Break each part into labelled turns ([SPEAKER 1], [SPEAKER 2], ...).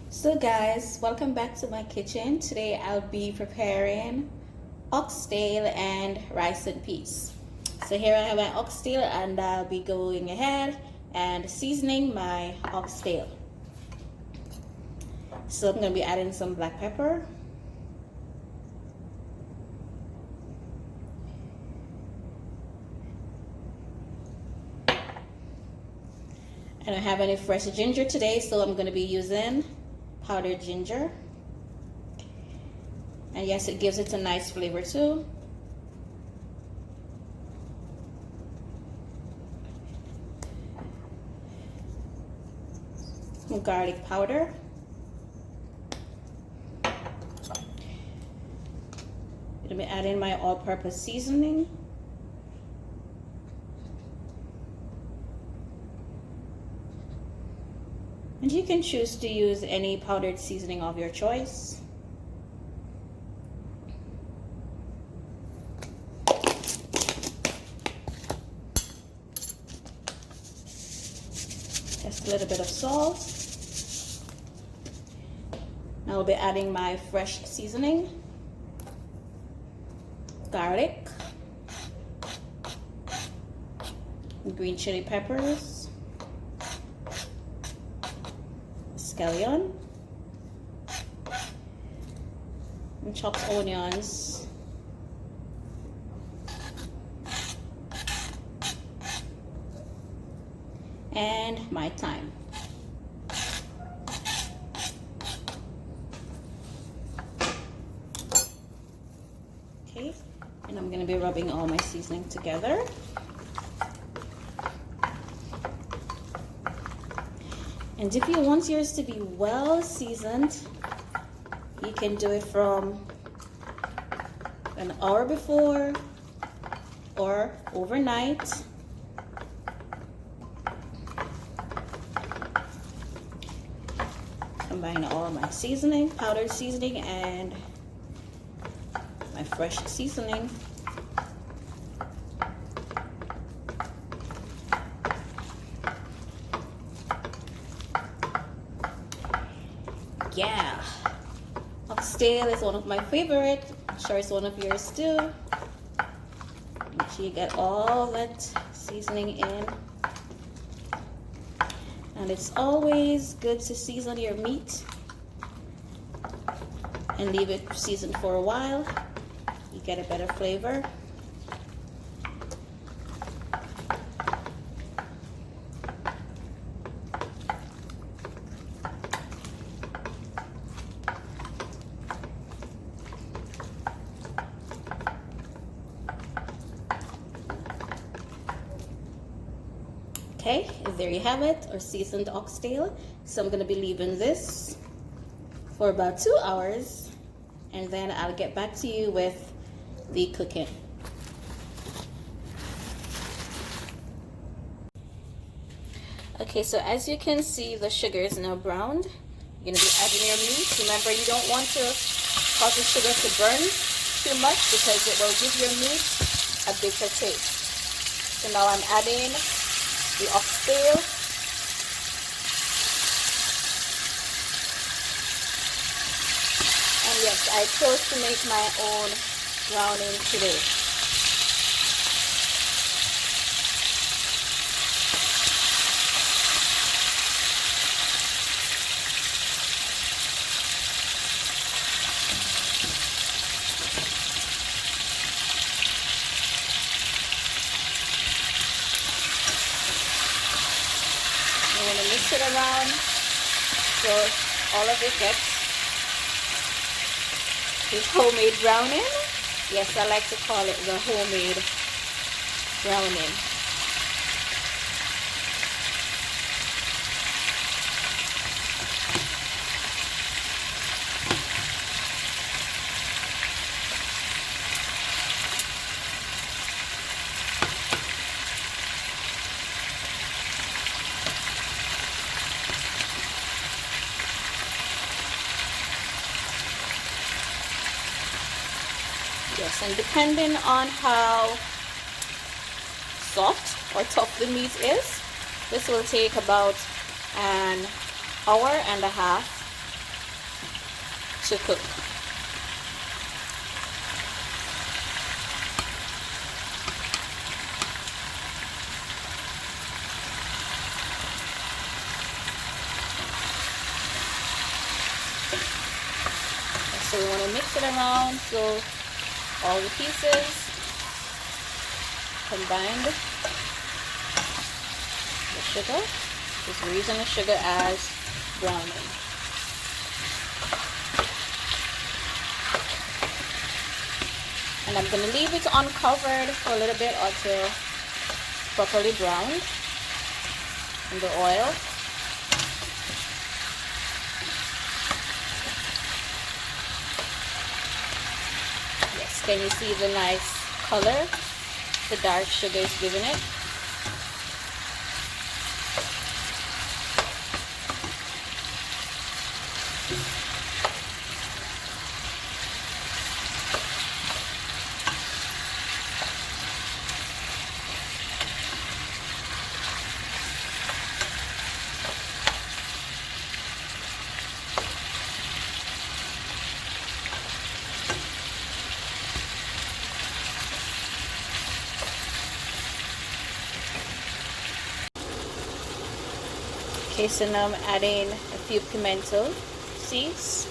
[SPEAKER 1] So guys, welcome back to my kitchen. Today I'll be preparing oxtail and rice and peas. So here I have my oxtail and I'll be going ahead and seasoning my oxtail. So I'm going to be adding some black pepper. I don't have any fresh ginger today, so I'm going to be using powdered ginger. And yes, it gives it a nice flavor too. Some garlic powder. I'm going to be adding my all-purpose seasoning. And you can choose to use any powdered seasoning of your choice. Just a little bit of salt. Now I'll be adding my fresh seasoning. Garlic. Green chili peppers. Escallion, and chopped onions, and my thyme. Okay, and I'm going to be rubbing all my seasoning together. And if you want yours to be well seasoned, you can do it from an hour before or overnight. Combine all my seasoning, powdered seasoning, and my fresh seasoning. Yeah, oxtail is one of my favorite. I'm sure it's one of yours too. Make sure you get all that seasoning in. And it's always good to season your meat and leave it seasoned for a while. You get a better flavor. Okay, there you have it, our seasoned oxtail. So I'm going to be leaving this for about 2 hours, and then I'll get back to you with the cooking. Okay, so as you can see, the sugar is now browned. You're going to be adding your meat. Remember, you don't want to cause the sugar to burn too much because it will give your meat a bitter taste. So now I'm adding the oxtail. And yes, I chose to make my own browning today. You want to mix it around so all of it gets this homemade browning. Yes, I like to call it the homemade browning. Yes, and depending on how soft or tough the meat is, this will take about an hour and a half to cook. So we want to mix it around so all the pieces combined. The sugar, because we're using the sugar as browning. And I'm going to leave it uncovered for a little bit until properly browned in the oil. Yes, can you see the nice color the dark sugar is giving it? Okay, so now I'm adding a few pimento seeds.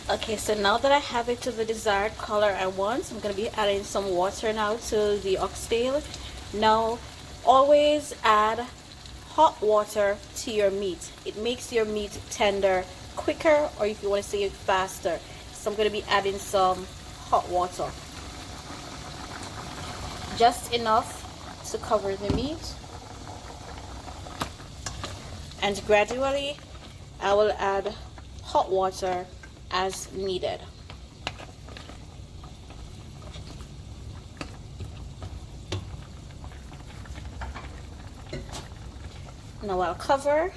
[SPEAKER 1] Okay, so now that I have it to the desired color I want, I'm going to be adding some water now to the oxtail. Now, always add hot water to your meat. It makes your meat tender quicker, or if you want to say it faster. So I'm going to be adding some hot water. Just enough to cover the meat. And gradually, I will add hot water as needed. Now I'll cover,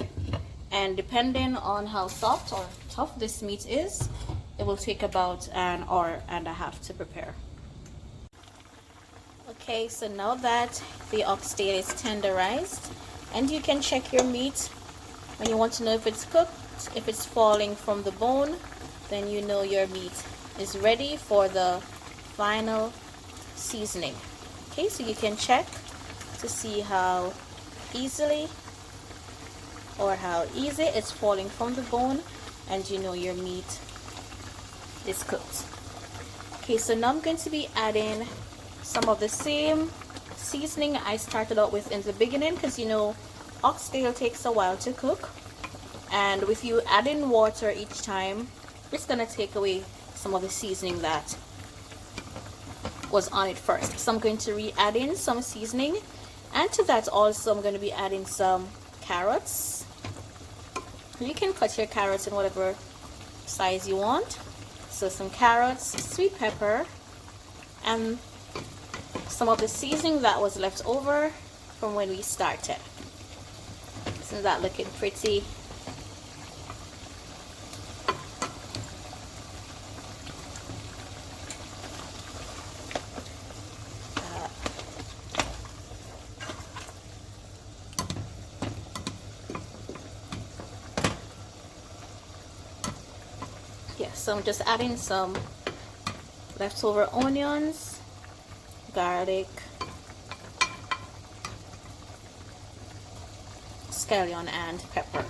[SPEAKER 1] and depending on how soft or tough this meat is, it will take about an hour and a half to prepare. Okay, so now that the oxtail is tenderized, and you can check your meat when you want to know if it's cooked. If it's falling from the bone, then you know your meat is ready for the final seasoning. Okay, so you can check to see how easily or how easy it's falling from the bone, and you know your meat is cooked. Okay, so now I'm going to be adding some of the same seasoning I started out with in the beginning, because you know oxtail takes a while to cook, and with you adding water each time, it's gonna take away some of the seasoning that was on it first. So I'm going to re-add in some seasoning, and to that also I'm going to be adding some carrots. You can cut your carrots in whatever size you want. So some carrots, sweet pepper, and some of the seasoning that was left over from when we started. Isn't that looking pretty? So I'm just adding some leftover onions, garlic, scallion, and pepper.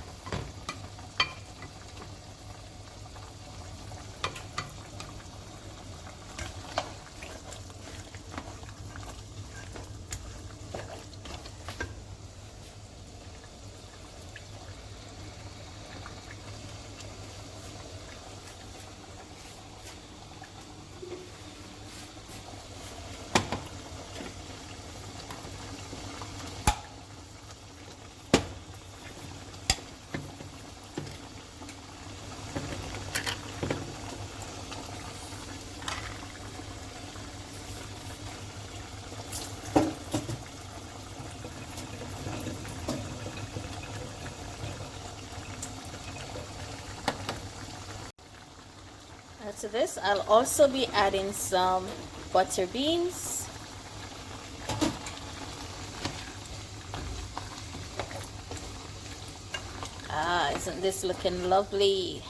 [SPEAKER 1] To this, I'll also be adding some butter beans, Isn't this looking lovely?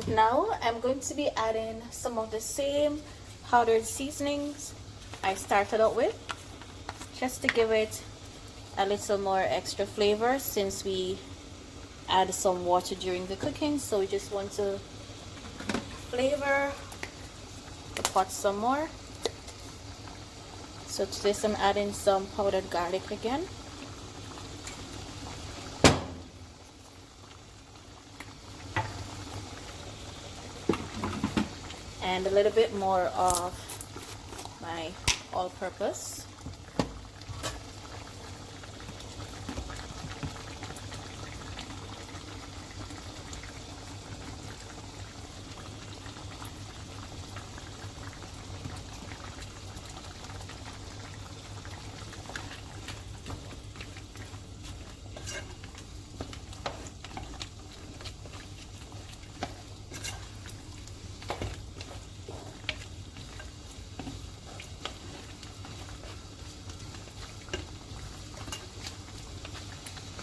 [SPEAKER 1] Now I'm going to be adding some of the same powdered seasonings I started out with, just to give it a little more extra flavor, since we add some water during the cooking. So we just want to flavor the pot some more. So to this I'm adding some powdered garlic again. And a little bit more of my all-purpose.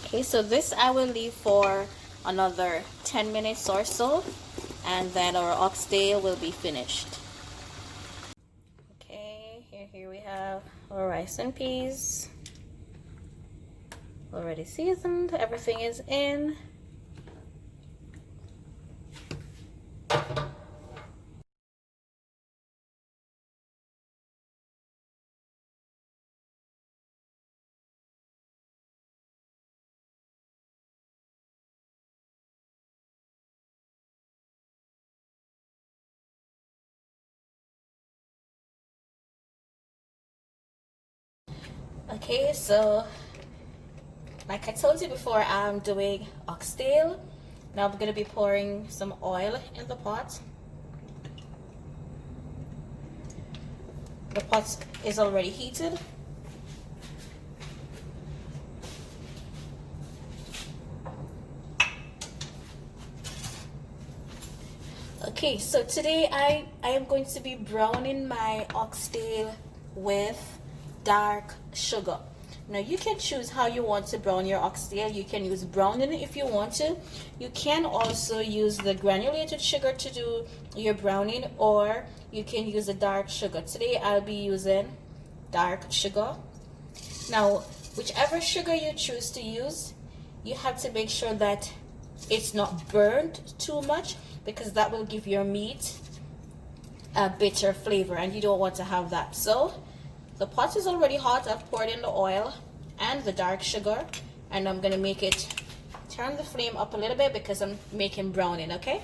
[SPEAKER 1] Okay, so this I will leave for another 10 minutes or so, and then our oxtail will be finished. Okay, here we have our rice and peas. Already seasoned, everything is in. Okay, so like I told you before, I'm doing oxtail. Now I'm going to be pouring some oil in the pot. The pot is already heated. Okay, so today I am going to be browning my oxtail with dark sugar. Now you can choose how you want to brown your oxtail. You can use browning if you want to. You can also use the granulated sugar to do your browning, or you can use the dark sugar. Today I'll be using dark sugar. Now whichever sugar you choose to use, you have to make sure that it's not burned too much, because that will give your meat a bitter flavor and you don't want to have that. So the pot is already hot. I've poured in the oil and the dark sugar, and I'm going to make it turn the flame up a little bit because I'm making browning. Okay.